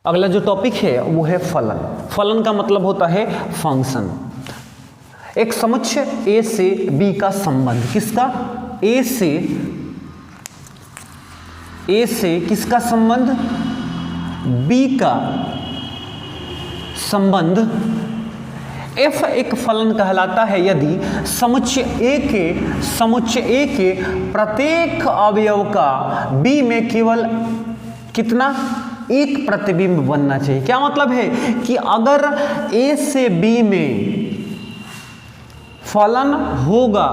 अगला जो टॉपिक है वो है फलन। फलन का मतलब होता है फंक्शन। एक समुच्चय ए से बी का संबंध, किसका? ए से किसका संबंध? बी का संबंध f एक फलन कहलाता है यदि समुच्चय ए के प्रत्येक अवयव का b में केवल कितना? एक प्रतिबिंब बनना चाहिए। क्या मतलब है कि अगर a से b में फलन होगा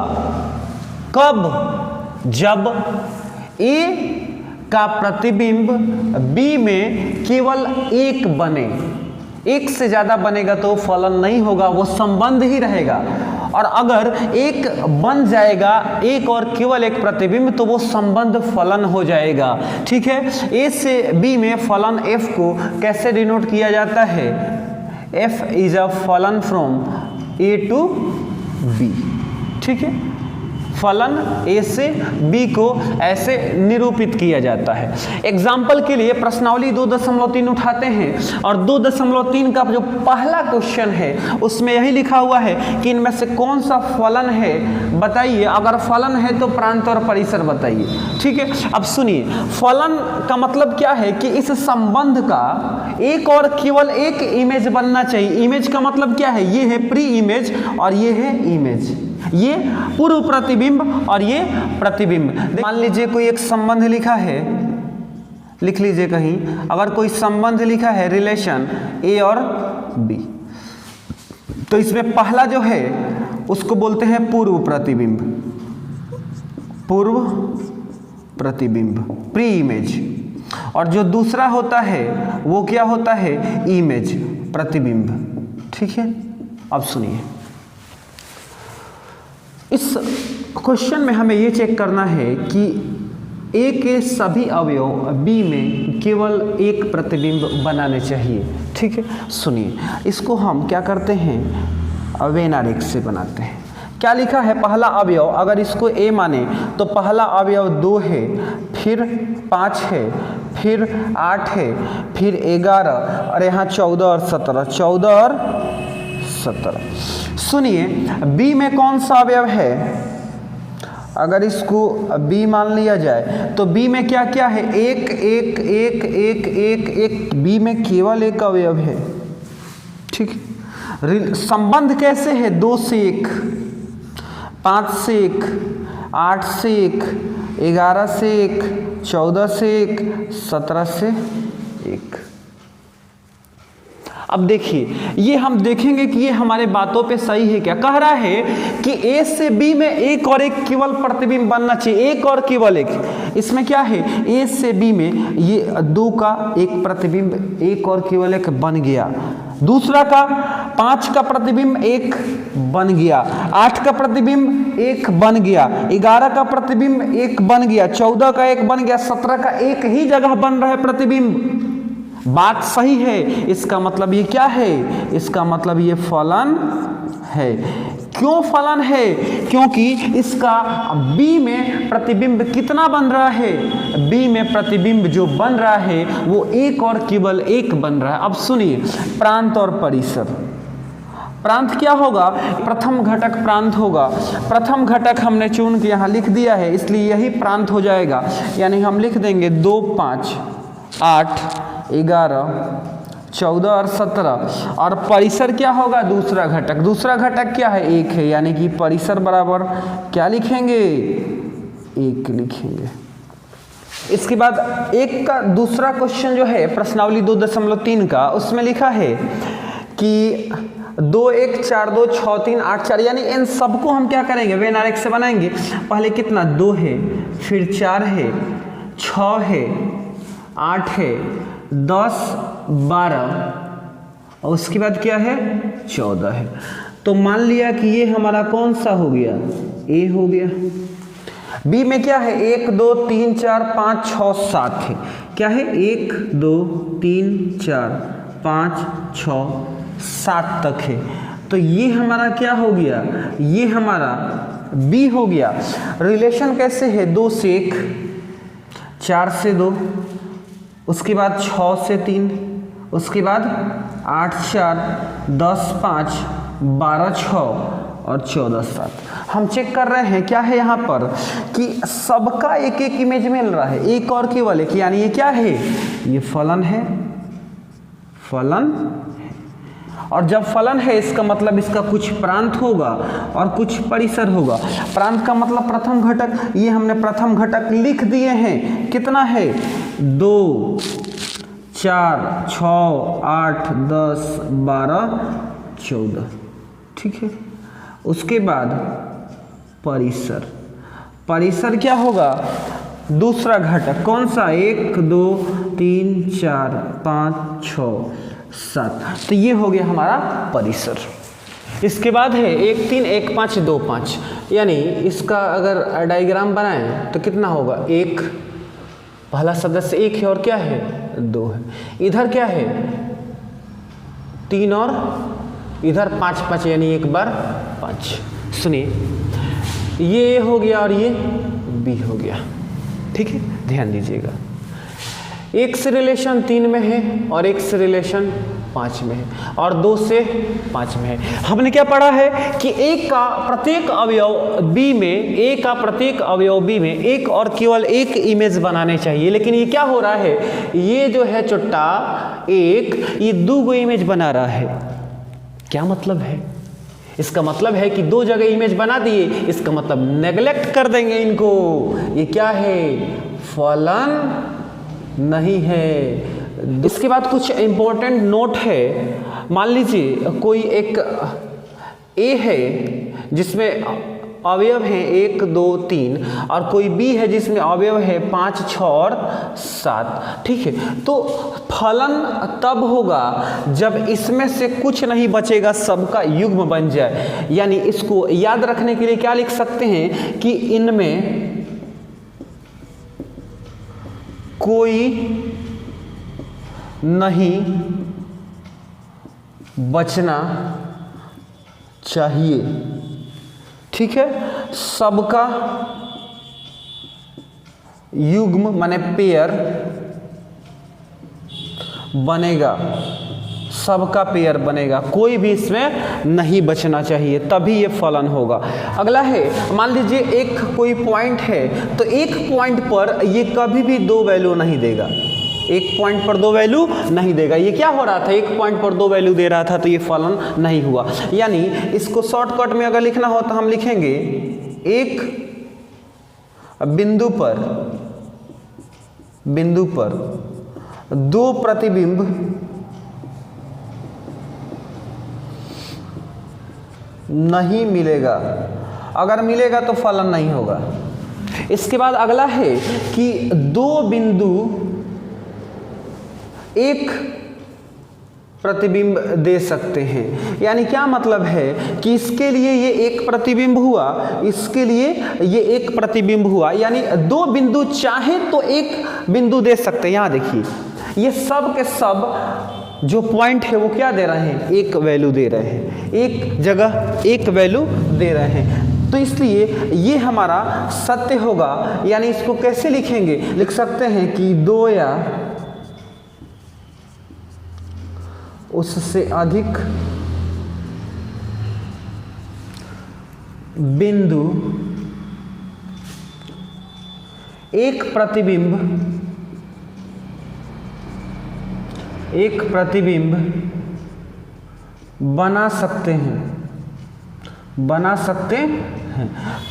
कब? जब a का प्रतिबिंब b में केवल एक बने। एक से ज्यादा बनेगा तो फलन नहीं होगा, वो संबंध ही रहेगा। और अगर एक बन जाएगा एक और केवल एक प्रतिबिंब तो वो संबंध फलन हो जाएगा। ठीक है, ए से बी में फलन f को कैसे डिनोट किया जाता है? f इज अ फलन फ्रॉम a टू b। ठीक है, फलन ए से बी को ऐसे निरूपित किया जाता है। एग्जाम्पल के लिए प्रश्नावली 2.3 उठाते हैं और 2.3 का जो पहला क्वेश्चन है उसमें यही लिखा हुआ है कि इनमें से कौन सा फलन है बताइए। अगर फलन है तो प्रांत और परिसर बताइए। ठीक है, अब सुनिए, फलन का मतलब क्या है कि इस संबंध का एक और केवल एक इमेज बनना चाहिए। इमेज का मतलब क्या है? ये है प्री इमेज और ये है इमेज, ये पूर्व प्रतिबिंब और ये प्रतिबिंब। मान लीजिए कोई एक संबंध लिखा है, लिख लीजिए कहीं, अगर कोई संबंध लिखा है रिलेशन ए और बी, तो इसमें पहला जो है उसको बोलते हैं पूर्व प्रतिबिंब, पूर्व प्रतिबिंब, प्री इमेज। और जो दूसरा होता है वो क्या होता है? इमेज, प्रतिबिंब। ठीक है, अब सुनिए, इस क्वेश्चन में हमें ये चेक करना है कि ए के सभी अवयव बी में केवल एक प्रतिबिंब बनाने चाहिए। ठीक है, सुनिए, इसको हम क्या करते हैं? वेन आरेख से बनाते हैं। क्या लिखा है? पहला अवयव अगर इसको ए माने तो पहला अवयव 2 है, फिर 5 है, फिर 8 है, फिर 11 और यहाँ 14 और 17, 14 और 17। सुनिए, बी में कौन सा अवयव है? अगर इसको बी मान लिया जाए तो बी में क्या क्या है? एक एक एक एक एक एक, बी में केवल एक अवयव है। ठीक है, संबंध कैसे है? 2 से 1, 5 से 1, 8 से 1, 11 से 1, 14 से 1, 17 से 1। अब देखिए, ये हम देखेंगे कि ये हमारे बातों पे सही है क्या। कह रहा है कि ए से बी में एक और एक केवल प्रतिबिंब बनना चाहिए, एक और केवल एक। इसमें क्या है? ए से बी में ये 2 का एक प्रतिबिंब एक और केवल एक बन गया, दूसरा का 5 का प्रतिबिंब एक बन गया, 8 का प्रतिबिंब एक बन गया, 11 का प्रतिबिंब एक बन गया, 14 का एक बन गया, 17 का एक ही जगह बन रहा है प्रतिबिंब। बात सही है। इसका मतलब ये क्या है? इसका मतलब ये फलन है। क्यों फलन है? क्योंकि इसका बी में प्रतिबिंब कितना बन रहा है? बी में प्रतिबिंब जो बन रहा है वो एक और केवल एक बन रहा है। अब सुनिए, प्रांत और परिसर। प्रांत क्या होगा? प्रथम घटक प्रांत होगा। प्रथम घटक हमने चुन के यहाँ लिख दिया है, इसलिए यही प्रांत हो जाएगा। यानी हम लिख देंगे 2, 5, 8, 11, 14 और 17। और परिसर क्या होगा? दूसरा घटक। दूसरा घटक क्या है? 1 है, यानी कि परिसर बराबर क्या लिखेंगे? 1 लिखेंगे। इसके बाद एक का दूसरा क्वेश्चन जो है प्रश्नावली 2.3 का, उसमें लिखा है कि 2, 1, 4, 2, 6, 3, 8, 4, यानी इन सबको हम क्या करेंगे? वेन आरेख से बनाएंगे। पहले कितना? 2 है, फिर 4 है, 6 है, 8 है, 10, 12 और उसके बाद क्या है? 14 है। तो मान लिया कि ये हमारा कौन सा हो गया? ए हो गया। बी में क्या है? 1, 2, 3, 4, 5, 6, 7 है। क्या है? 1, 2, 3, 4, 5, 6, 7 तक है। तो ये हमारा क्या हो गया? ये हमारा बी हो गया। रिलेशन कैसे है? 2 से 1, 4 से 2, उसके बाद 6 से 3 उसके बाद 8 4 10 5 12 6 और 14 7। हम चेक कर रहे हैं क्या है यहाँ पर कि सबका एक एक इमेज मिल रहा है, एक और केवल एक, यानी ये क्या है, ये फलन है, फलन। और जब फलन है इसका मतलब इसका कुछ प्रांत होगा और कुछ परिसर होगा। प्रांत का मतलब प्रथम घटक, ये हमने प्रथम घटक लिख दिए हैं, कितना है 2 4 6 8 10 12 14, ठीक है। उसके बाद परिसर, परिसर क्या होगा, दूसरा घटक कौन सा, 1 2 3 4 5 6 7, तो ये हो गया हमारा परिसर। इसके बाद है 1 3 1 5 2 5, यानी इसका अगर डायग्राम बनाएं तो कितना होगा, 1 पहला सदस्य 1 है और क्या है 2 है, इधर क्या है 3 और इधर 5 5, यानी 1 बार 5। सुनिए ये हो गया और ये बी हो गया, ठीक है, ध्यान दीजिएगा। एक से रिलेशन 3 में है और एक से रिलेशन 5 में है और 2 से 5 में है। हमने क्या पढ़ा है कि एक का प्रत्येक अवयव बी में, एक का प्रत्येक अवयव बी में एक और केवल एक इमेज बनाने चाहिए, लेकिन ये क्या हो रहा है, ये जो है चुट्टा एक, ये 2 इमेज बना रहा है। क्या मतलब है, इसका मतलब है कि 2 जगह इमेज बना दिए, इसका मतलब नेग्लेक्ट कर देंगे इनको, ये क्या है, फलन नहीं है। इसके बाद कुछ इंपॉर्टेंट नोट है। मान लीजिए कोई एक ए है जिसमें अवयव हैं 1 2 3 और कोई बी है जिसमें अवयव है 5 6 और 7, ठीक है। तो फलन तब होगा जब इसमें से कुछ नहीं बचेगा, सबका युग्म बन जाए। यानी इसको याद रखने के लिए क्या लिख सकते हैं कि इनमें कोई नहीं बचना चाहिए, ठीक है। सबका युग्म माने पेयर बनेगा, सबका पेयर बनेगा, कोई भी इसमें नहीं बचना चाहिए, तभी ये फलन होगा। अगला है, मान लीजिए एक कोई पॉइंट है, तो एक पॉइंट पर ये कभी भी 2 वैल्यू नहीं देगा, एक पॉइंट पर 2 वैल्यू नहीं देगा। ये क्या हो रहा था, एक पॉइंट पर 2 वैल्यू दे रहा था, तो ये फलन नहीं हुआ। यानी इसको शॉर्टकट में अगर लिखना हो तो हम लिखेंगे एक बिंदु पर 2 प्रतिबिंब नहीं मिलेगा, अगर मिलेगा तो फलन नहीं होगा। इसके बाद अगला है कि 2 बिंदु एक प्रतिबिंब दे सकते हैं। यानी क्या मतलब है कि इसके लिए ये एक प्रतिबिंब हुआ, इसके लिए ये एक प्रतिबिंब हुआ, यानी 2 बिंदु चाहे तो एक बिंदु दे सकते हैं। यहाँ देखिए ये सब के सब जो पॉइंट है वो क्या दे रहे हैं, एक वैल्यू दे रहे हैं, एक जगह एक वैल्यू दे रहे हैं, तो इसलिए ये हमारा सत्य होगा। यानी इसको कैसे लिखेंगे, लिख सकते हैं कि 2 या उससे अधिक बिंदु एक प्रतिबिंब बना सकते हैं।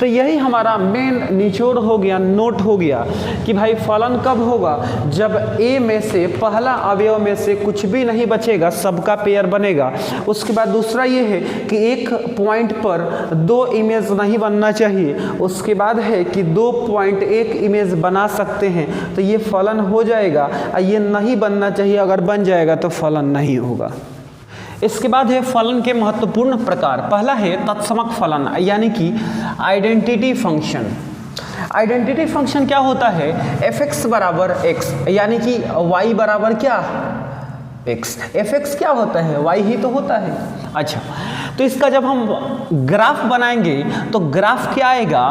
तो यही हमारा मेन निचोड़ हो गया, नोट हो गया कि भाई फलन कब होगा, जब ए में से पहला अवयव में से कुछ भी नहीं बचेगा, सबका पेयर बनेगा। उसके बाद दूसरा ये है कि एक पॉइंट पर 2 इमेज नहीं बनना चाहिए। उसके बाद है कि 2 पॉइंट एक इमेज बना सकते हैं, तो ये फलन हो जाएगा। ये नहीं बनना चाहिए, अगर बन जाएगा तो फलन नहीं होगा। इसके बाद है फलन के महत्वपूर्ण प्रकार। पहला है तत्समक फलन, यानी कि आइडेंटिटी फंक्शन। आइडेंटिटी फंक्शन क्या होता है, f(x) बराबर x, यानी कि y बराबर क्या x। f(x) क्या होता है, y ही तो होता है। अच्छा, तो इसका जब हम ग्राफ बनाएंगे तो ग्राफ क्या आएगा,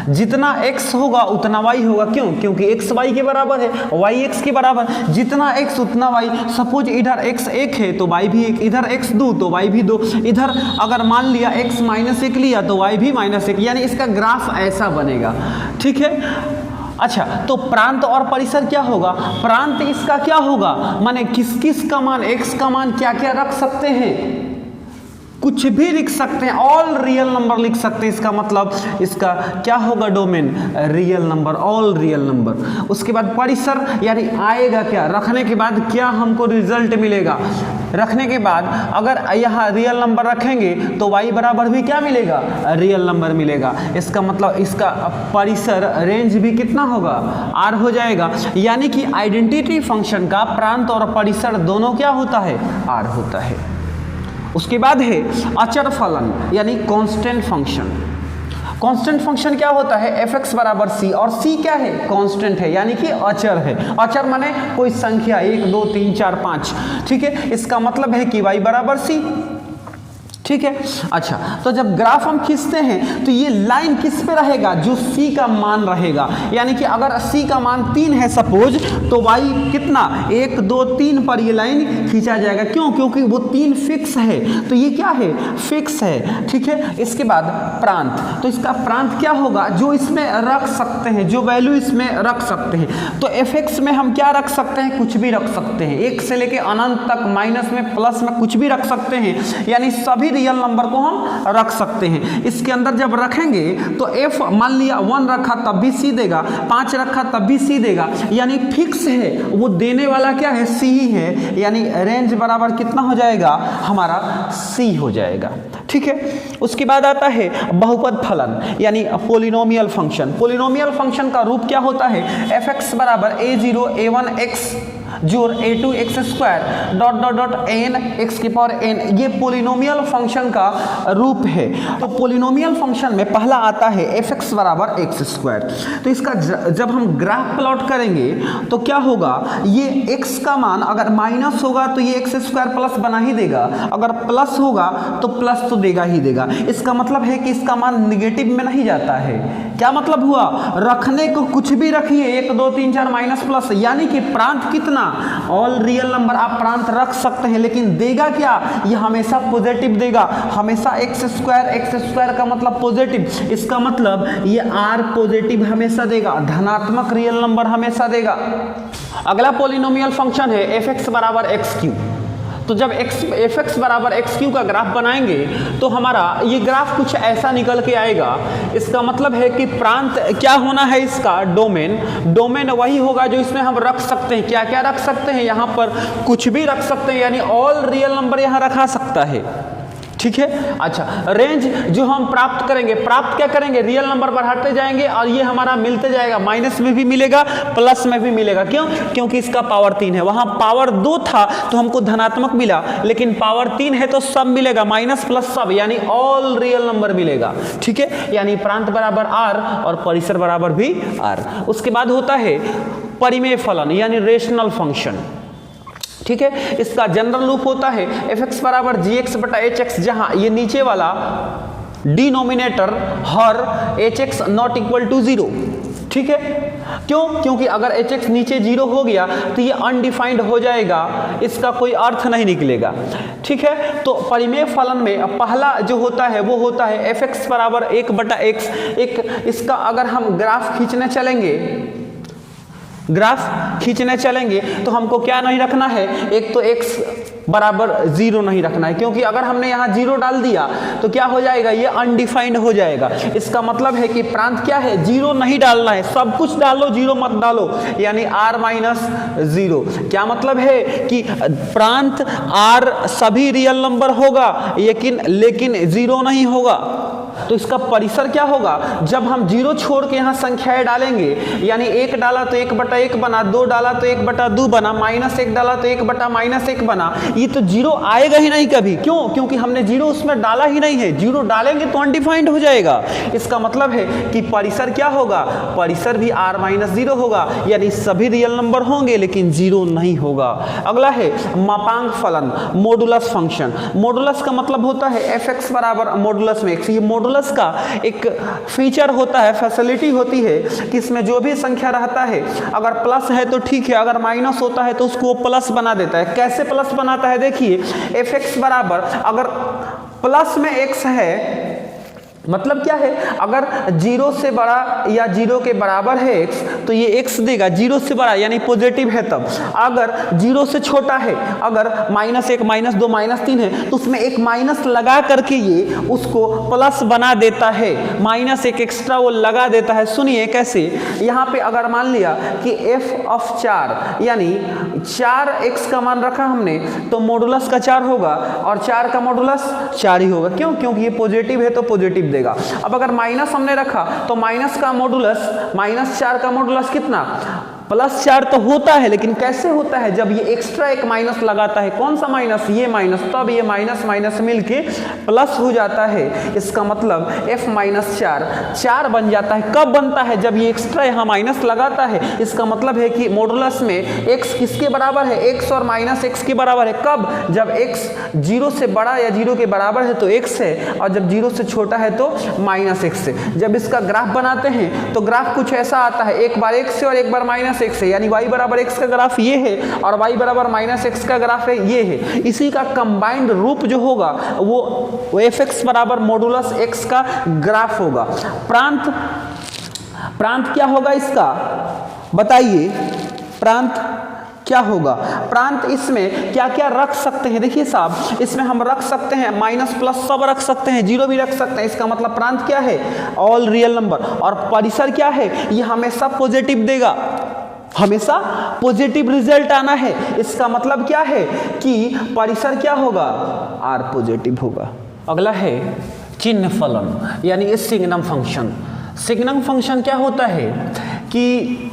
जितना x होगा उतना y होगा। क्यों? क्योंकि x y के बराबर है, y x के बराबर। जितना x उतना y। सपोज इधर x 1 है तो y भी 1, इधर x 2 तो y भी 2, इधर अगर मान लिया x -1 लिया तो y भी -1, यानी इसका ग्राफ ऐसा बनेगा। ठीक है। अच्छा, तो प्रांत और परिसर क्या होगा? प्रांत इसका क्या होगा, माने किस किस का मान, x का मान क्या क्या रख सकते हैं, कुछ भी लिख सकते हैं, ऑल रियल नंबर लिख सकते हैं। इसका मतलब इसका क्या होगा domain, real number, all real number. उसके बाद परिसर यानी आएगा क्या, रखने के बाद क्या हमको रिजल्ट मिलेगा। रखने के बाद अगर यहाँ रियल नंबर रखेंगे तो y बराबर भी क्या मिलेगा, रियल नंबर मिलेगा। इसका मतलब इसका परिसर रेंज भी कितना होगा, r हो जाएगा। यानी कि आइडेंटिटी फंक्शन का प्रांत और परिसर दोनों क्या होता है, r होता है। उसके बाद है अचर फलन यानी कांस्टेंट फंक्शन। कांस्टेंट फंक्शन क्या होता है, f(x) बराबर c, और c क्या है, कांस्टेंट है यानी कि अचर है। अचर माने कोई संख्या 1 2 3 4 5। ठीक है, इसका मतलब है कि y बराबर c। ठीक है। अच्छा, तो जब ग्राफ हम खींचते हैं तो ये लाइन किस पे रहेगा, जो c का मान रहेगा। यानी कि अगर c का मान 3 है सपोज, तो y कितना 1 2 3 पर ये लाइन खींचा जाएगा। क्यों? क्योंकि वो 3 फिक्स है, तो ये क्या है, फिक्स है। ठीक है। इसके बाद प्रांत, तो इसका प्रांत क्या होगा, जो इसमें रख सकते हैं, जो वैल्यू इसमें रख सकते हैं। तो f(x) में हम क्या रख सकते हैं, कुछ भी रख सकते हैं, 1 से लेके अनंत तक, माइनस में प्लस में कुछ भी रख सकते हैं, यानी सभी रियल नंबर को हम रख सकते हैं। इसके अंदर जब रखेंगे तो f मान लिया 1 रखा तब भी c देगा, 5 रखा तब भी c देगा, यानी फिक्स है, वो देने वाला क्या है, c ही है। यानी रेंज बराबर कितना हो जाएगा, हमारा c हो जाएगा। ठीक है। उसके बाद आता है बहुपद फलन यानी पोलिनोमियल फंक्शन। पोलिनोमियल फंक्शन का रूप क्या होता है, f(x) बराबर a0 a1 x जोड़ a2 x square dot dot dot n x की पावर n, ये पोलिनोमियल फंक्शन का रूप है। तो पोलिनोमियल फंक्शन में पहला आता है f(x) बराबर x स्क्वायर। तो इसका जब हम ग्राफ प्लॉट करेंगे तो क्या होगा, ये x का मान अगर माइनस होगा तो ये x स्क्वायर प्लस बना ही देगा, अगर प्लस होगा तो प्लस तो देगा ही देगा। इसका मतलब है कि इसका मान निगेटिव में नहीं जाता है। क्या मतलब हुआ, रखने को कुछ भी रखिए, 1 2 3 4 माइनस प्लस, यानी कि प्रांत कितना, ऑल रियल नंबर आप प्रांत रख सकते हैं, लेकिन देगा क्या, ये हमेशा पॉजिटिव देगा, हमेशा x स्क्वायर का मतलब पॉजिटिव। इसका मतलब ये r पॉजिटिव हमेशा देगा, धनात्मक रियल नंबर हमेशा देगा। अगला पोलिनोमियल फंक्शन है f(x) बराबर x3। तो जब f(x) बराबर x3 का ग्राफ बनाएंगे तो हमारा ये ग्राफ कुछ ऐसा निकल के आएगा। इसका मतलब है कि प्रांत क्या होना है, इसका डोमेन वही होगा जो इसमें हम रख सकते हैं। क्या क्या रख सकते हैं, यहाँ पर कुछ भी रख सकते हैं, यानी ऑल रियल नंबर यहाँ रखा सकता है। ठीक है। अच्छा, रेंज जो हम प्राप्त करेंगे, प्राप्त क्या करेंगे, रियल नंबर बढ़ाते जाएंगे और ये हमारा मिलते जाएगा, माइनस में भी मिलेगा प्लस में भी मिलेगा। क्यों? क्योंकि इसका पावर 3 है, वहां पावर 2 था तो हमको धनात्मक मिला, लेकिन पावर 3 है तो सब मिलेगा, माइनस प्लस सब, यानी ऑल रियल नंबर मिलेगा। ठीक है। यानी प्रांत बराबर r और परिसर बराबर भी r। उसके बाद होता है परिमेय फलन यानी रेशनल फंक्शन। ठीक है। इसका जनरल रूप होता है f(x) बराबर gx बटा hx, जहां ये नीचे वाला डिनोमिनेटर हर hx नॉट इक्वल टू 0। ठीक है। क्यों? क्योंकि अगर hx नीचे 0 हो गया तो ये अनडिफाइंड हो जाएगा, इसका कोई अर्थ नहीं निकलेगा। ठीक है। तो परिमेय फलन में पहला जो होता है वो होता है f(x) बराबर 1 बटा x। एक इसका अगर हम ग्राफ खींचने चलेंगे तो हमको क्या नहीं रखना है, एक तो x बराबर 0 नहीं रखना है, क्योंकि अगर हमने यहाँ 0 डाल दिया तो क्या हो जाएगा, ये अनडिफाइंड हो जाएगा। इसका मतलब है कि प्रांत क्या है, 0 नहीं डालना है, सब कुछ डालो 0 मत डालो, यानी r माइनस 0। क्या मतलब है कि प्रांत r सभी रियल नंबर होगा लेकिन 0 नहीं होगा। तो इसका परिसर क्या होगा, जब हम 0 छोड़ के यहाँ संख्याएं डालेंगे, यानी 1 डाला तो 1 बटा 1 बना, 2 डाला तो 1 बटा 2 बना, -1 डाला तो 1 बटा -1 बना, ये तो 0 आएगा ही नहीं कभी। क्यों? क्योंकि हमने 0 उसमें डाला ही नहीं है, 0 डालेंगे तो अनडिफाइंड हो जाएगा। इसका मतलब है कि परिसर क्या होगा, परिसर भी r माइनस 0 होगा, यानी सभी रियल नंबर होंगे लेकिन 0 नहीं होगा। अगला है मापांक फलन मॉडुलस फंक्शन। मॉडुलस का मतलब होता है f(x) बराबर मॉडुलस में x। ये मॉडुलस मॉडुलस का एक फीचर होता है, फैसिलिटी होती है कि इसमें जो भी संख्या रहता है अगर प्लस है तो ठीक है, अगर माइनस होता है तो उसको प्लस बना देता है। कैसे प्लस बनाता है देखिए, fx बराबर अगर प्लस में x है, मतलब क्या है, अगर 0 से बड़ा या 0 के बराबर है x तो ये x देगा, 0 से बड़ा यानी पॉजिटिव है तब। अगर 0 से छोटा है, अगर -1 -2 -3 है तो उसमें एक माइनस लगा करके ये उसको प्लस बना देता है, -1 एक्स्ट्रा वो लगा देता है। सुनिए कैसे, यहाँ पे अगर मान लिया कि f(4) यानी 4x का मान रखा हमने तो मॉडुलस का 4 होगा और 4 का मॉडुलस 4 ही होगा। क्यों? क्योंकि ये पॉजिटिव है तो पॉजिटिव देगा। अब अगर माइनस हमने रखा तो माइनस का मॉडुलस, -4 का मॉडुलस कितना, +4 तो होता है, लेकिन कैसे होता है, जब ये एक्स्ट्रा एक माइनस लगाता है। कौन सा माइनस? ये माइनस, तब ये माइनस माइनस मिलके प्लस हो जाता है। इसका मतलब f-4 4 बन जाता है। कब बनता है? जब ये एक्स्ट्रा यहाँ माइनस लगाता है। इसका मतलब है कि मॉडुलस में x किसके बराबर है? x और -x के बराबर है। कब? जब x 0 से बड़ा या 0 के बराबर है तो x है, और जब 0 से छोटा है तो -x है। जब इसका ग्राफ बनाते हैं तो ग्राफ कुछ ऐसा आता है, एक बार x है और एक बार -x है, यानी y बराबर x का ग्राफ ये है और y बराबर -x का ग्राफ है ये है। इसी का कंबाइंड रूप जो होगा वो fx बराबर मॉडुलस x का ग्राफ होगा। प्रांत क्या होगा इसका, बताइए प्रांत क्या होगा? प्रांत इसमें क्या क्या रख सकते हैं? देखिए साहब, इसमें हम रख सकते हैं माइनस प्लस सब रख सकते हैं, 0 भी रख सकते हैं। इसका मतलब प्रांत क्या है? All real number. और परिसर क्या है? ये हमेशा पॉजिटिव देगा, हमेशा पॉजिटिव रिजल्ट आना है। इसका मतलब क्या है कि परिसर क्या होगा? आर पॉजिटिव होगा। अगला है चिन्ह फलन यानी सिग्नम फंक्शन। सिग्नम फंक्शन क्या होता है कि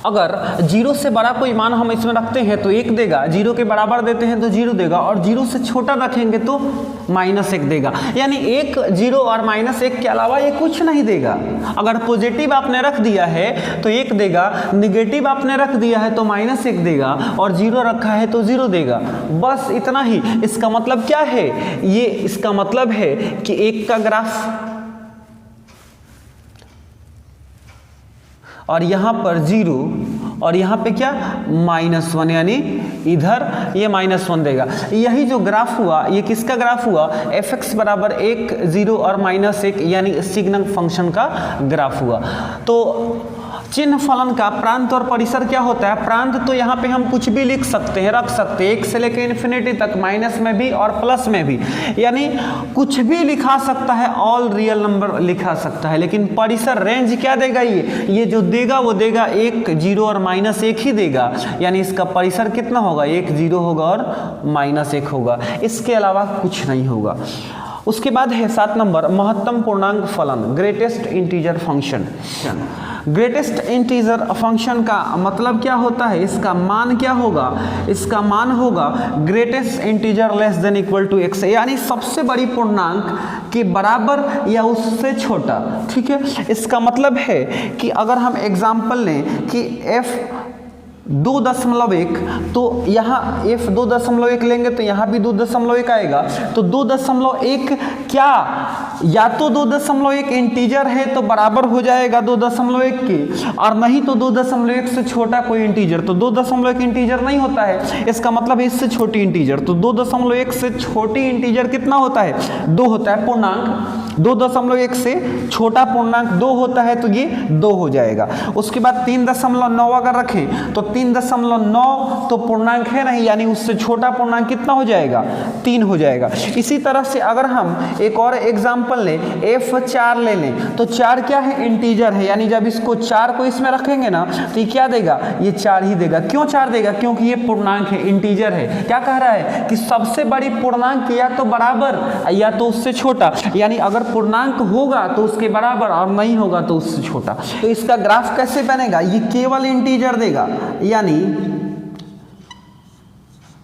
अगर 0 से बड़ा कोई मान हम इसमें रखते हैं तो 1 देगा, 0 के बराबर देते हैं तो 0 देगा, और 0 से छोटा रखेंगे तो -1 देगा। यानी 1 0 और -1 के अलावा ये कुछ नहीं देगा। अगर पॉजिटिव आपने रख दिया है तो 1 देगा, निगेटिव आपने रख दिया है तो -1 देगा, और 0 रखा है तो 0 देगा। बस इतना ही। इसका मतलब क्या है? ये इसका मतलब है कि 1 का ग्राफ और यहाँ पर 0 और यहाँ पे क्या -1, यानी इधर ये -1 देगा। यही जो ग्राफ हुआ ये किसका ग्राफ हुआ? fx बराबर 1 0 और -1 यानी सिग्नम फंक्शन का ग्राफ हुआ। तो चिन्ह फलन का प्रांत और परिसर क्या होता है? प्रांत तो यहाँ पे हम कुछ भी लिख सकते हैं, रख सकते हैं, 1 से लेकर इन्फिनिटी तक, माइनस में भी और प्लस में भी, यानी कुछ भी लिखा सकता है, ऑल रियल नंबर लिखा सकता है। लेकिन परिसर रेंज क्या देगा? ये जो देगा वो देगा 1 0 और -1 ही देगा, यानी इसका परिसर कितना होगा? 1 0 होगा और -1 होगा, इसके अलावा कुछ नहीं होगा। उसके बाद है 7 नंबर महत्तम पूर्णांक फलन, greatest integer function. Greatest integer function का मतलब क्या होता है? इसका मान क्या होगा? इसका मान होगा greatest integer less than equal to x, यानी सबसे बड़ी पूर्णांक के बराबर या उससे छोटा। ठीक है, इसका मतलब है कि अगर हम एग्जांपल लें कि f 2.1 तो यहाँ f 2.1 लेंगे तो यहाँ भी 2.1 आएगा। तो 2.1 क्या, या तो 2.1 इंटीजर है तो बराबर हो जाएगा 2.1 के, और नहीं तो 2.1 से छोटा कोई इंटीजर। तो 2.1 इंटीजर नहीं होता है, इसका मतलब इससे छोटी इंटीजर। तो 2.1 से छोटी इंटीजर कितना होता है? 2 होता है पूर्णांक। 2.1 से छोटा पूर्णांक 2 होता है तो ये 2 हो जाएगा। उसके बाद 3.9 अगर रखें तो 3.9 तो पूर्णांक है नहीं, यानी उससे छोटा पूर्णांक कितना हो जाएगा? 3 हो जाएगा। इसी तरह से अगर हम एक और एग्जांपल लें, f4 ले लें तो 4 क्या है? इंटीजर है, यानी जब इसको 4 को इसमें रखेंगे ना तो ये क्या देगा? ये 4 ही देगा। क्यों 4 देगा? क्योंकि ये पूर्णांक है, इंटीजर है। क्या कह रहा है कि सबसे बड़ी पूर्णांक या तो बराबर या तो उससे छोटा, यानी अगर पूर्णांक होगा तो उसके बराबर और नहीं होगा तो उससे छोटा। तो इसका ग्राफ कैसे बनेगा? ये केवल इंटीजर देगा, यानी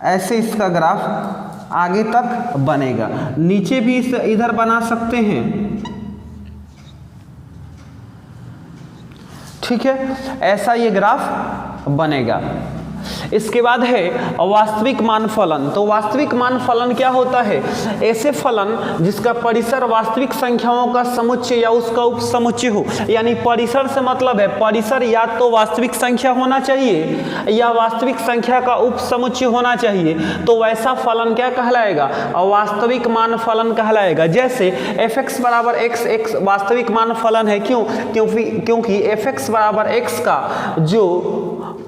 ऐसे इसका ग्राफ आगे तक बनेगा। नीचे भी इधर बना सकते हैं, ठीक है, ऐसा ये ग्राफ बनेगा। इसके बाद है वास्तविक मान फलन। तो वास्तविक मान फलन क्या होता है? ऐसे फलन जिसका परिसर वास्तविक संख्याओं का समुच्चय या उसका उपसमुच्चय हो। यानी परिसर से मतलब है परिसर या तो वास्तविक संख्या होना चाहिए या वास्तविक संख्या का उपसमुच्चय होना चाहिए, तो वैसा फलन क्या कहलाएगा? वास्तविक मान फलन कहलाएगा। जैसे fx बराबर x एक वास्तविक मान फलन है। क्योंकि fx बराबर x का जो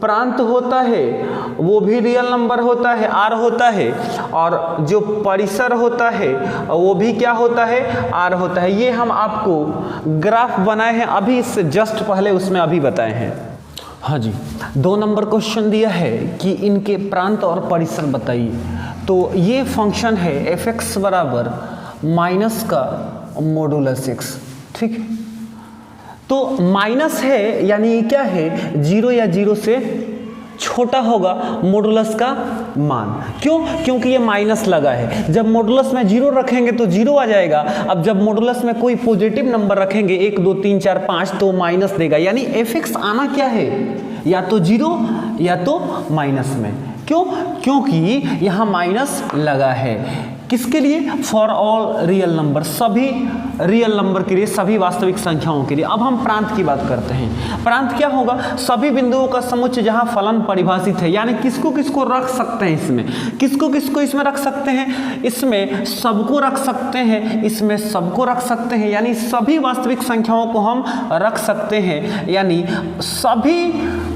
प्रांत होता है वो भी रियल नंबर होता है, r होता है, और जो परिसर होता है वो भी क्या होता है? r होता है। ये हम आपको ग्राफ बनाए हैं अभी, इससे जस्ट पहले उसमें अभी बताए हैं। हाँ जी, 2 नंबर क्वेश्चन दिया है कि इनके प्रांत और परिसर बताइए। तो ये फंक्शन है fx बराबर माइनस का मॉडुलस x, ठीक है। तो माइनस है यानी क्या है? 0 या 0 से छोटा होगा मॉडुलस का मान। क्यों? क्योंकि ये माइनस लगा है। जब मॉडुलस में 0 रखेंगे तो 0 आ जाएगा। अब जब मॉडुलस में कोई पॉजिटिव नंबर रखेंगे 1 2 3 4 5 तो माइनस देगा। यानी fx आना क्या है? या तो 0 या तो माइनस में। क्यों? क्योंकि यहाँ माइनस लगा है। किसके लिए? फॉर ऑल रियल नंबर, सभी रियल नंबर के लिए, सभी वास्तविक संख्याओं के लिए। अब हम प्रांत की बात करते हैं। प्रांत क्या होगा? सभी बिंदुओं का समुच्चय जहां फलन परिभाषित है। यानी किसको किसको रख सकते हैं इसमें? किसको किसको इसमें रख सकते हैं? इसमें सबको रख सकते हैं, इसमें सबको रख सकते हैं। यानी सभी वास्तविक संख्याओं को हम रख सकते हैं। यानी सभी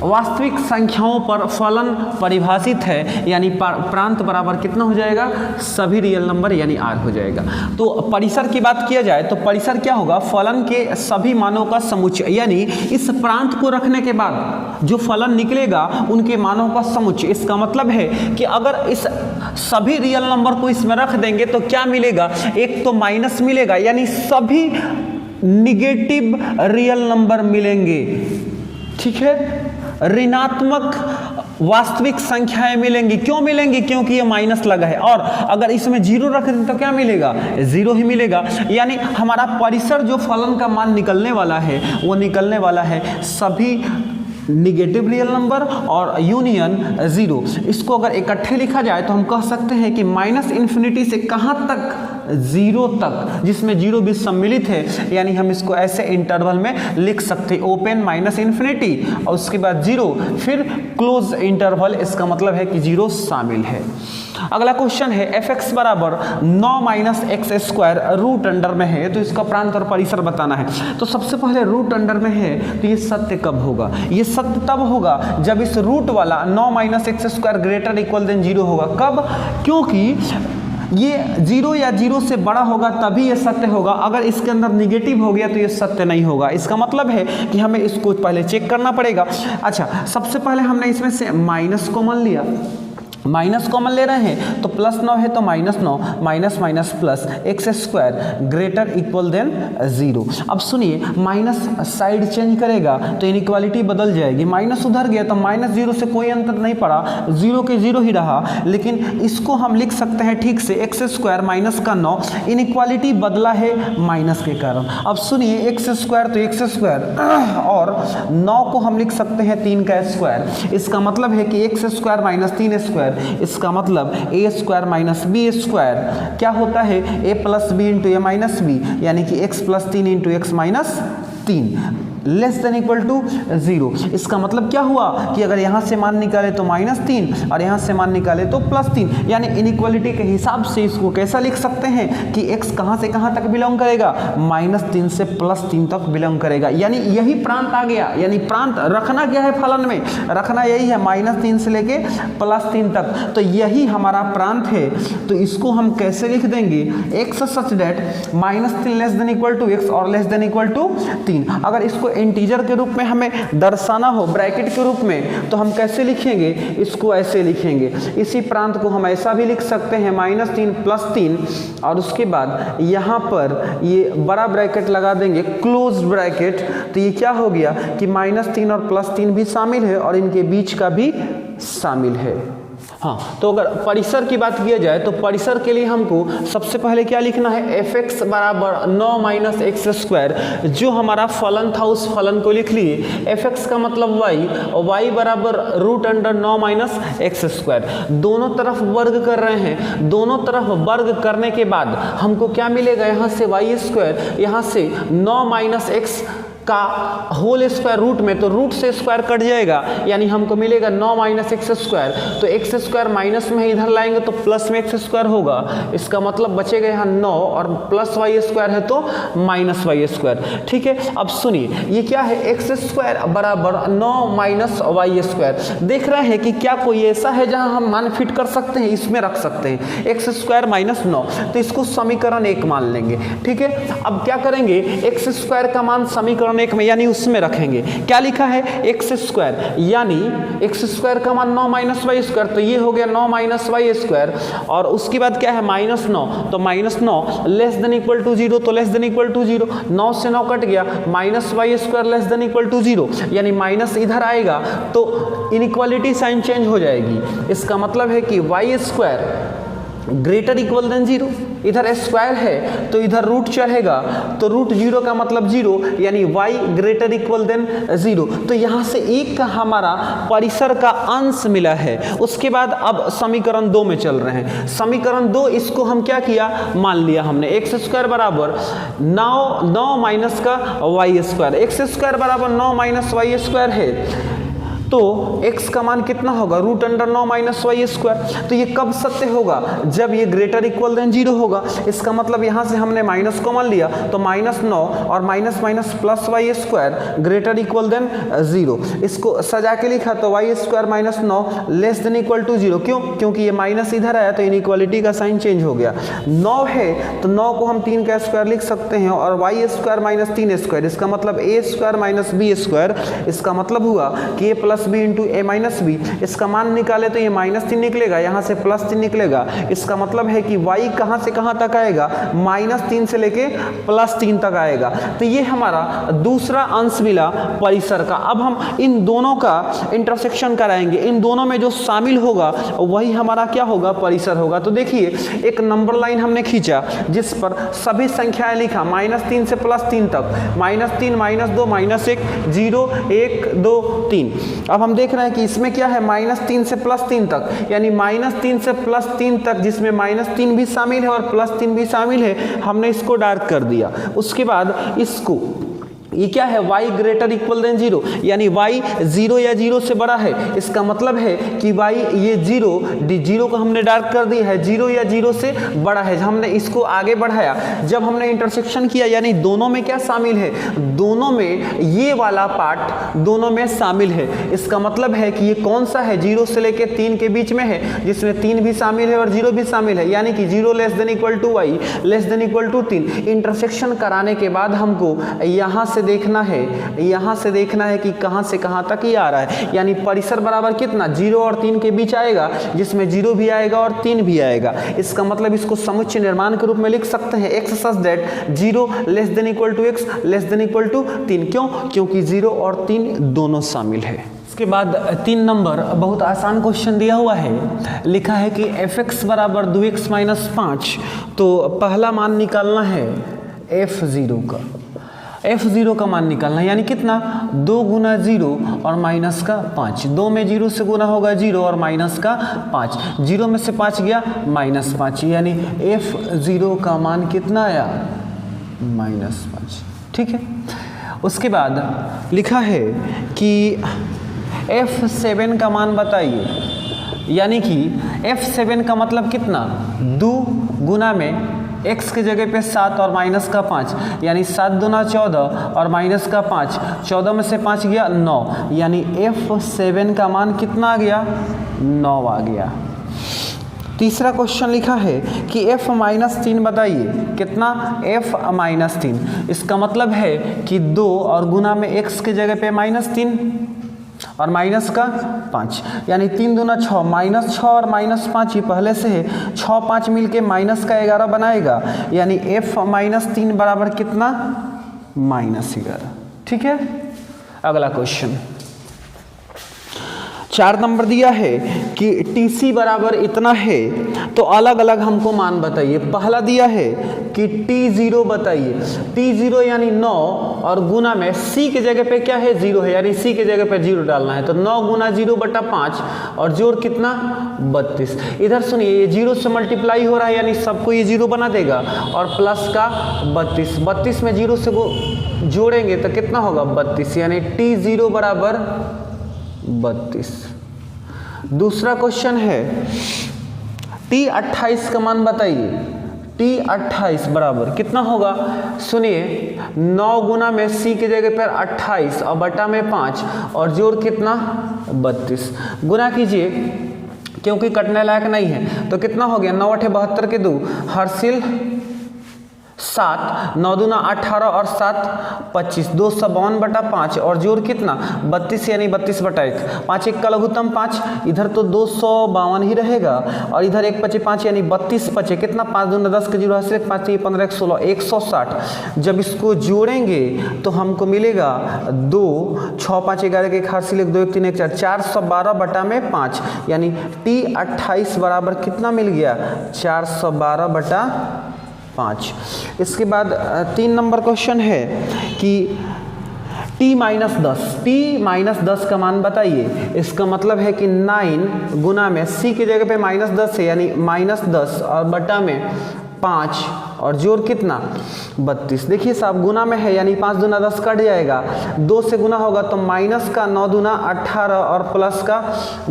वास्तविक संख्याओं पर फलन परिभाषित है। यानी प्रांत बराबर कितना हो जाएगा? सभी रियल नंबर यानी r हो जाएगा। तो परिसर की बात किया जाए तो परिसर क्या होगा? फलन के सभी मानों का समुच्चय। यानी इस प्रांत को रखने के बाद जो फलन निकलेगा उनके मानों का समुच्चय। इसका मतलब है कि अगर इस सभी रियल नंबर को इसमें रख देंगे तो क्या मिलेगा? एक तो माइनस मिलेगा, यानी सभी निगेटिव रियल नंबर मिलेंगे, ठीक है। ऋणात्मक वास्तविक संख्याएं मिलेंगी। क्यों मिलेंगी? क्योंकि ये माइनस लगा है। और अगर इसमें 0 रख दें तो क्या मिलेगा? 0 ही मिलेगा। यानी हमारा परिसर जो फलन का मान निकलने वाला है वो निकलने वाला है सभी निगेटिव रियल नंबर और यूनियन 0। इसको अगर इकट्ठे लिखा जाए तो हम कह सकते हैं कि -∞ से कहाँ तक? 0 तक, जिसमें 0 भी सम्मिलित है। यानी हम इसको ऐसे इंटरवल में लिख सकते हैं, ओपन -∞ और उसके बाद 0 फिर क्लोज इंटरवल। इसका मतलब है कि 0 शामिल है। अगला क्वेश्चन है fx बराबर 9 - x² रूट अंडर में है, तो इसका प्रांत और परिसर बताना है। तो सबसे पहले रूट अंडर में है तो ये सत्य कब होगा? ये सत्य तब होगा जब इस रूट वाला 9 - x² ग्रेटर इक्वल देन 0 होगा। कब? क्योंकि ये 0 या 0 से बड़ा होगा तभी ये सत्य होगा। अगर इसके अंदर निगेटिव हो गया तो ये सत्य नहीं होगा। इसका मतलब है कि हमें इसको पहले चेक करना पड़ेगा। अच्छा, सबसे पहले हमने इसमें से माइनस कॉमन लिया, माइनस कॉमन ले रहे हैं तो +9 है तो -9 minus minus plus x² greater equal than 0। अब सुनिए, माइनस साइड चेंज करेगा तो इनइक्वालिटी बदल जाएगी। माइनस उधर गया तो -0 से कोई अंतर नहीं पड़ा, 0 के 0 ही रहा। लेकिन इसको हम लिख सकते हैं ठीक से x² माइनस का 9, इनइक्वालिटी बदला है माइनस के कारण। अब सुनिए, x² तो x² और 9 को हम लिख सकते हैं 3 का स्क्वायर। इसका मतलब है कि x² माइनस 3² इसका मतलब a² माइनस b² क्या होता है? a plus B into A minus B, यानी कि x plus 3 into X minus 3 less than equal to 0। इसका मतलब क्या हुआ कि अगर यहाँ से मान निकाले तो -3 और यहाँ से मान निकाले तो +3। यानी इनइक्वालिटी के हिसाब से इसको कैसा लिख सकते हैं कि x कहाँ से कहाँ तक बिलोंग करेगा? -3 से +3 तक बिलोंग करेगा। यानी यही प्रांत आ गया। यानी प्रांत रखना क्या है फलन में? रखना यही है -3 से लेके +3 तक। तो यही हमारा प्रांत है। तो इसको हम कैसे लिख देंगे? x such that -3 less than equal to x और लेस देन इक्वल टू 3। अगर इसको इंटीजर के रूप में हमें दर्शाना हो, ब्रैकेट के रूप में, तो हम कैसे लिखेंगे? इसको ऐसे लिखेंगे। इसी प्रांत को हम ऐसा भी लिख सकते हैं -3 +3 और उसके बाद यहाँ पर ये बड़ा ब्रैकेट लगा देंगे, क्लोज ब्रैकेट। तो ये क्या हो गया कि -3 और +3 भी शामिल है और इनके बीच का भी शामिल है। हाँ, तो अगर परिसर की बात किया जाए तो परिसर के लिए हमको सबसे पहले क्या लिखना है, एफ एक्स बराबर 9 माइनस एक्स स्क्वायर। जो हमारा फलन था उस फलन को लिख लिए। एफ एक्स का मतलब वाई, और वाई बराबर root under 9 minus X square. दोनों तरफ वर्ग कर रहे हैं, दोनों तरफ वर्ग करने के बाद हमको क्या मिलेगा, यहाँ से वाई स्क्वायर, यहाँ से 9 माइनस एक्स का होल स्क्वायर रूट में, तो रूट से स्क्वायर कट जाएगा, यानी हमको मिलेगा 9 माइनस एक्स स्क्वायर। तो एक्स स्क्वायर माइनस में इधर लाएंगे तो प्लस में एक्स स्क्वायर होगा, इसका मतलब बचेगा यहाँ 9 और प्लस वाई स्क्वायर है तो माइनस वाई स्क्वायर। ठीक है, अब सुनिए ये क्या है, एक्स स्क्वायर बराबर 9 माइनस वाई स्क्वायर। देख रहे हैं कि क्या कोई ऐसा है जहां हम मान फिट कर सकते हैं, इसमें रख सकते हैं एक्स स्क्वायर माइनस 9, तो इसको समीकरण 1 मान लेंगे। ठीक है, अब क्या करेंगे, एक्स स्क्वायर का मान समीकरण 1 में यानी उसमें रखेंगे। क्या लिखा है, एक्स स्क्वायर, यानी एक्स स्क्वायर का मान 9 माइनस वाई स्क्वायर, तो ये हो गया 9 माइनस वाई स्क्वायर। और उसके बाद क्या है, माइनस 9, तो minus 9 less than equal to 0, तो लेस देन इक्वल टू 0, 9 से 9 कट गया, minus Y square less than equal to 0, यानी माइनस इधर आएगा तो इनइक्वालिटी साइन चेंज हो जाएगी। इसका मतलब है कि Y square greater equal than 0, इधर स्क्वायर है तो इधर रूट चढ़ेगा, तो रूट 0 का मतलब 0, यानी y ग्रेटर इक्वल देन 0। तो यहाँ से एक का हमारा परिसर का अंश मिला है। उसके बाद अब समीकरण 2 में चल रहे हैं। समीकरण 2, इसको हम क्या किया, मान लिया हमने एक्स स्क्वायर बराबर 9 माइनस का वाई स्क्वायर। एक्स स्क्वायर बराबर 9 माइनस वाई स्क्वायर है, तो x का मान कितना होगा, root under 9 minus Y square. तो ये कब सत्य होगा, जब ये ग्रेटर इक्वल देन 0 होगा। इसका मतलब यहाँ से हमने माइनस कॉमन लिया तो माइनस 9 और minus minus plus Y square greater equal than 0। इसको सजा के लिखा तो Y square minus 9 less than equal to 0। क्यों, क्योंकि ये माइनस इधर आया तो इनइक्वालिटी का साइन चेंज हो गया। 9 है तो 9 को हम 3 का स्क्वायर लिख सकते हैं, और वाई स्क्वायर माइनस 3 स्क्वायर, इसका मतलब ए स्क्वायर माइनस बी स्क्वायर। इसका मतलब हुआ कि ए plus B into A minus B. इसका मान निकाले तो ये माइनस 3 निकलेगा, यहाँ से प्लस 3 निकलेगा। इसका मतलब है कि y कहाँ से कहाँ तक आएगा, माइनस 3 से लेके प्लस 3 तक आएगा। तो ये हमारा दूसरा अंश मिला परिसर का। अब हम इन दोनों का इंटरसेक्शन कराएंगे, इन दोनों में जो शामिल होगा वही हमारा क्या होगा, परिसर होगा। तो देखिए एक नंबर लाइन हमने खींचा जिस पर सभी संख्याएं लिखा माइनस 3 से प्लस 3 तक, माइनस 3 माइनस 2 माइनस 1 0 1 2 3। अब हम देख रहे हैं कि इसमें क्या है, माइनस 3 से प्लस 3 तक, यानी माइनस 3 से प्लस 3 तक, जिसमें माइनस 3 भी शामिल है और प्लस 3 भी शामिल है, हमने इसको डार्क कर दिया। उसके बाद इसको, ये क्या है, y ग्रेटर इक्वल देन 0, यानी y 0 या 0 से बड़ा है। इसका मतलब है कि y ये 0 को हमने डार्क कर दिया है, 0 या 0 से बड़ा है। हमने इसको आगे बढ़ाया, जब हमने इंटरसेक्शन किया, यानी दोनों में क्या शामिल है, दोनों में ये वाला पार्ट दोनों में शामिल है। इसका मतलब है कि ये कौन सा है, 0 से लेके 3 के बीच में है, जिसमें 3 भी शामिल है और 0 भी शामिल है, यानी कि 0 less than equal to y less than equal to 3। Intersection कराने के बाद हमको यहाँ से देखना है, यहाँ से देखना है कि कहाँ से कहाँ तक ये आ रहा है, यानी परिसर बराबर कितना, 0 और 3 के बीच आएगा, जिसमें 0 भी आएगा और 3 भी आएगा। इसका मतलब इसको समुच्चय निर्माण के रूप में लिख सकते हैं, x such that 0 less than equal to x less than equal to 3। क्यों, क्योंकि 0 और 3 दोनों शामिल है। इसके बाद 3 नंबर, बहुत आसान क्वेश्चन दिया हुआ है, लिखा है कि f(x) बराबर 2x माइनस 5। तो पहला मान निकालना है f(0) का, f(0) का मान निकालना है, यानी कितना, 2 गुना 0 और माइनस का 5। 2 में 0 से गुना होगा 0 और माइनस का 5, 0 में से 5 गया माइनस 5, यानी f(0) का मान कितना आया, माइनस 5। ठीक है, उसके बाद लिखा है कि f(7) का मान बताइए, यानी कि f(7) का मतलब कितना, 2 गुना में x की जगह पे 7 और माइनस का 5, यानी 7 दूना 14 और माइनस का 5, 14 में से 5 गया 9, यानी f(7) का मान कितना आ गया, 9 आ गया। तीसरा क्वेश्चन लिखा है कि f-3 बताइए, कितना, f-3। इसका मतलब है कि 2 और गुना में x की जगह पे -3 और माइनस का 5, यानी 3 दूना 6, माइनस 6 और माइनस 5 ही पहले से है, 6 5 मिलके माइनस का 11 बनाएगा, यानी f-3 बराबर कितना, -11। ठीक है, अगला क्वेश्चन 4 नंबर दिया है कि TC बराबर इतना है तो अलग अलग हमको मान बताइए। पहला दिया है कि T0 बताइए, T0 यानी 9 और गुना में C के जगह पे क्या है 0 है, यानी C के जगह पे 0 डालना है। तो 9 गुना 0/5 और जोड़ कितना 32। इधर सुनिए ये 0 से मल्टीप्लाई हो रहा है यानी सबको ये 0 बना देगा और प्लस का 32, 32 में 0 से जोड़ेंगे तो कितना होगा 32, यानी T0 बराबर 32। दूसरा क्वेश्चन है T28 का मान बताइए। T28 बराबर कितना होगा, सुनिए 9 गुना में C के जगह पर 28 और बटा में 5 और जोड़ कितना 32। गुना कीजिए क्योंकि कटने लायक नहीं है तो कितना हो गया 9 8 72 के 2 हर्षिल 7, 9 दूना 18 और 7 25, 252/5 और जोड़ कितना 32 यानी 32/1, 5 1 का लघुत्तम 5, इधर तो 252 ही रहेगा और इधर 1 5 5 यानी 32 बचे कितना 5 दूना 10 के 0 हासिल 5 3 15 1 16 160। जब इसको जोड़ेंगे तो हमको मिलेगा 2 6 5 11 के 1 हासिल 1 2 1 3 1 4 412/5 यानी T28 बराबर कितना मिल गया 412/5। इसके बाद 3 नंबर क्वेश्चन है कि T-10 का मान बताइए। इसका मतलब है कि 9 गुना में C के जगह पे -10 है यानी -10 और बटा में 5 और जोड़ कितना 32। देखिए साहब गुना में है यानी 5 दूना 10 कट जाएगा, 2 से गुना होगा तो माइनस का 9 दूना 18 और प्लस का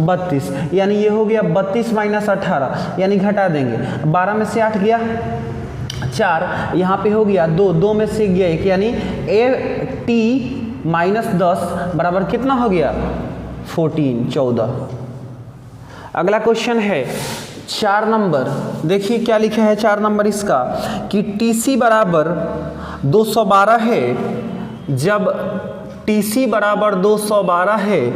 32 यानी ये हो गया 32 - 18 यानी घटा देंगे। 12 में से 8 गया 4, यहाँ पे हो गया 2, 2 में से गया 1 यानी T-10 बराबर कितना हो गया 14। अगला क्वेश्चन है 4 नंबर। देखिए क्या लिखा है 4 नंबर इसका कि TC बराबर 212 है। जब TC बराबर 212 है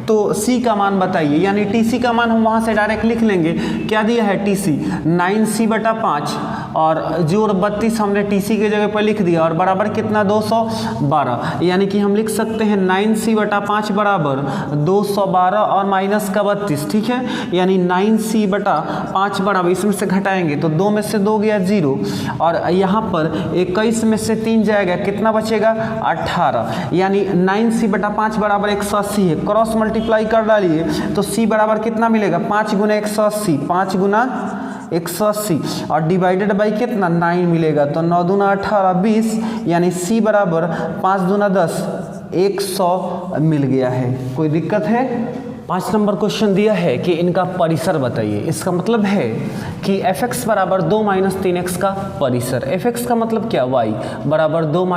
तो C का मान बताइए, यानी TC का मान हम वहाँ से डायरेक्ट लिख लेंगे। क्या दिया है TC 9C/5 और जोड़ 32 हमने TC के जगह पर लिख दिया और बराबर कितना 212, यानी कि हम लिख सकते हैं 9C/5 बराबर 212 और माइनस का 32। ठीक है, यानी 9C/5 बराबर इसमें से घटाएंगे तो 2 में से 2 गया 0 और यहाँ पर 21 में से 3 जाएगा कितना बचेगा 18, यानी 9C/5 बराबर 180 है। क्रॉस मल्टीप्लाई कर डालिए तो C बराबर कितना मिलेगा 5 गुना 180, 5 गुना 180 और डिवाइडेड बाई कितना 9 मिलेगा तो 9 दूना 18 20 यानी C बराबर 5 दूना 10 100 मिल गया है। कोई दिक्कत है? 5 नंबर क्वेश्चन दिया है कि इनका परिसर बताइए। इसका मतलब है कि fx बराबर 2 - 3x का परिसर। fx का मतलब क्या y बराबर 2 -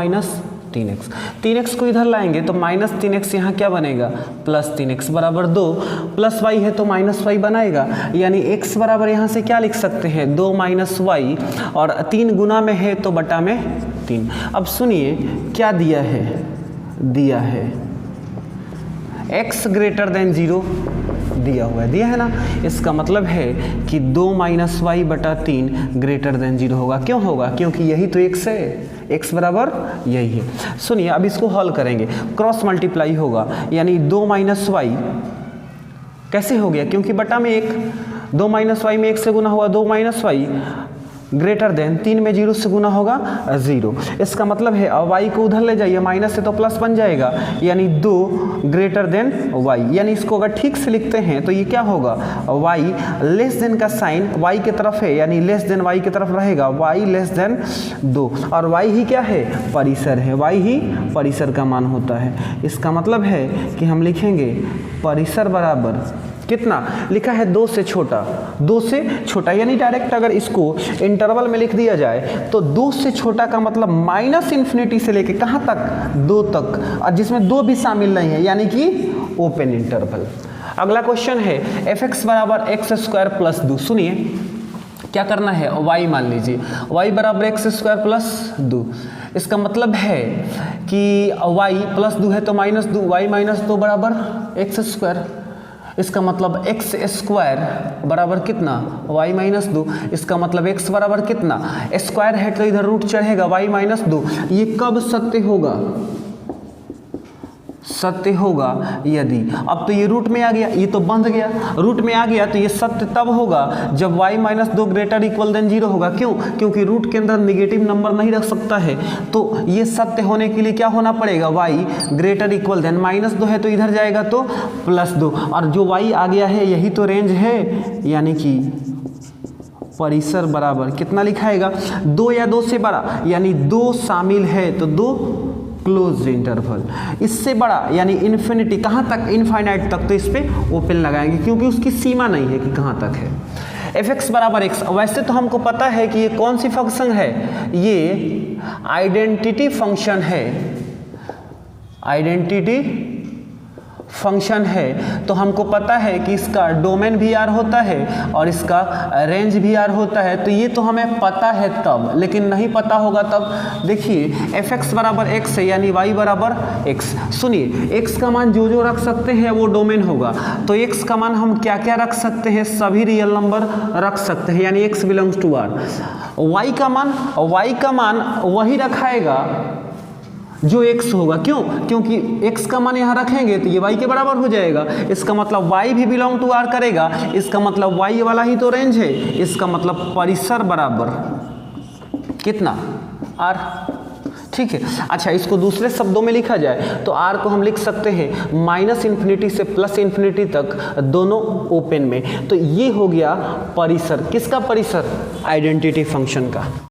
3x। 3x को इधर लाएंगे तो -3x यहाँ क्या बनेगा +3x बराबर 2, प्लस y है तो -y बनाएगा, यानी x बराबर यहाँ से क्या लिख सकते हैं 2 - y और 3 गुना में है तो बटा में 3। अब सुनिए क्या दिया है x > 0 दिया हुआ है, दिया है ना। इसका मतलब है कि 2 - y/3 > 0 होगा। क्यों होगा? क्योंकि यही तो x है, x बराबर यही है। सुनिए अब इसको हल करेंगे, क्रॉस मल्टीप्लाई होगा यानी 2 - y कैसे हो गया, क्योंकि बटा में 1, 2 - y में 1 से गुना हुआ 2 - y > 3 में 0 से गुना होगा 0। इसका मतलब है अब y को उधर ले जाइए, माइनस से तो प्लस बन जाएगा यानी 2 > y, यानी इसको अगर ठीक से लिखते हैं तो ये क्या होगा y लेस देन का साइन y की तरफ है यानी लेस देन y की तरफ रहेगा, y < 2 और y ही क्या है परिसर है, y ही परिसर का मान होता है। इसका मतलब है कि हम लिखेंगे परिसर बराबर कितना लिखा है 2 से छोटा, 2 से छोटा यानी डायरेक्ट अगर इसको इंटरवल में लिख दिया जाए तो 2 से छोटा का मतलब -∞ से लेके कहाँ तक 2 तक, और जिसमें 2 भी शामिल नहीं है यानी कि ओपन इंटरवल। अगला क्वेश्चन है fx बराबर x² + 2। सुनिए क्या करना है y मान लीजिए, y बराबर x² + 2। इसका मतलब है कि y + 2 है तो -2, y - 2 बराबर x²। इसका मतलब x² बराबर कितना y - 2। इसका मतलब x बराबर कितना स्क्वायर है तो इधर रूट चढ़ेगा y - 2। ये कब सत्य होगा? सत्य होगा यदि, अब तो ये रूट में आ गया, ये तो बंध गया, रूट में आ गया तो ये सत्य तब होगा जब y minus 2 greater equal than 0 होगा। क्यों? क्योंकि रूट के अंदर नेगेटिव नंबर नहीं रख सकता है, तो ये सत्य होने के लिए क्या होना पड़ेगा, y ग्रेटर इक्वल देन -2 है तो इधर जाएगा तो +2, और जो y आ गया है यही तो रेंज है, यानी कि परिसर बराबर कितना लिखाएगा, 2 या 2 से बड़ा, यानी 2 शामिल है तो 2 क्लोज इंटरवल, इससे बड़ा यानी इन्फिनिटी, कहाँ तक, इनफाइनाइट तक, तो इस पर ओपन लगाएंगे क्योंकि उसकी सीमा नहीं है कि कहाँ तक है। f(x) बराबर x, वैसे तो हमको पता है कि ये कौन सी फंक्शन है, ये आइडेंटिटी फंक्शन है, आइडेंटिटी फंक्शन है, तो हमको पता है कि इसका डोमेन भी R होता है और इसका रेंज भी R होता है, तो ये तो हमें पता है तब, लेकिन नहीं पता होगा तब। देखिए f(x) बराबर x है यानी y बराबर x। सुनिए, x का मान जो जो रख सकते हैं वो डोमेन होगा, तो x का मान हम क्या क्या रख सकते हैं, सभी रियल नंबर रख सकते हैं, यानी x belongs to R। y का मान वही रखाएगा जो x होगा, क्यों? क्योंकि x का मान यहाँ रखेंगे तो ये y के बराबर हो जाएगा, इसका मतलब y भी बिलोंग टू R करेगा, इसका मतलब y वाला ही तो रेंज है, इसका मतलब परिसर बराबर कितना, R। ठीक है, अच्छा इसको दूसरे शब्दों में लिखा जाए तो R को हम लिख सकते हैं -∞ से +∞ तक दोनों ओपन में, तो ये हो गया परिसर, किसका परिसर, आइडेंटिटी फंक्शन का।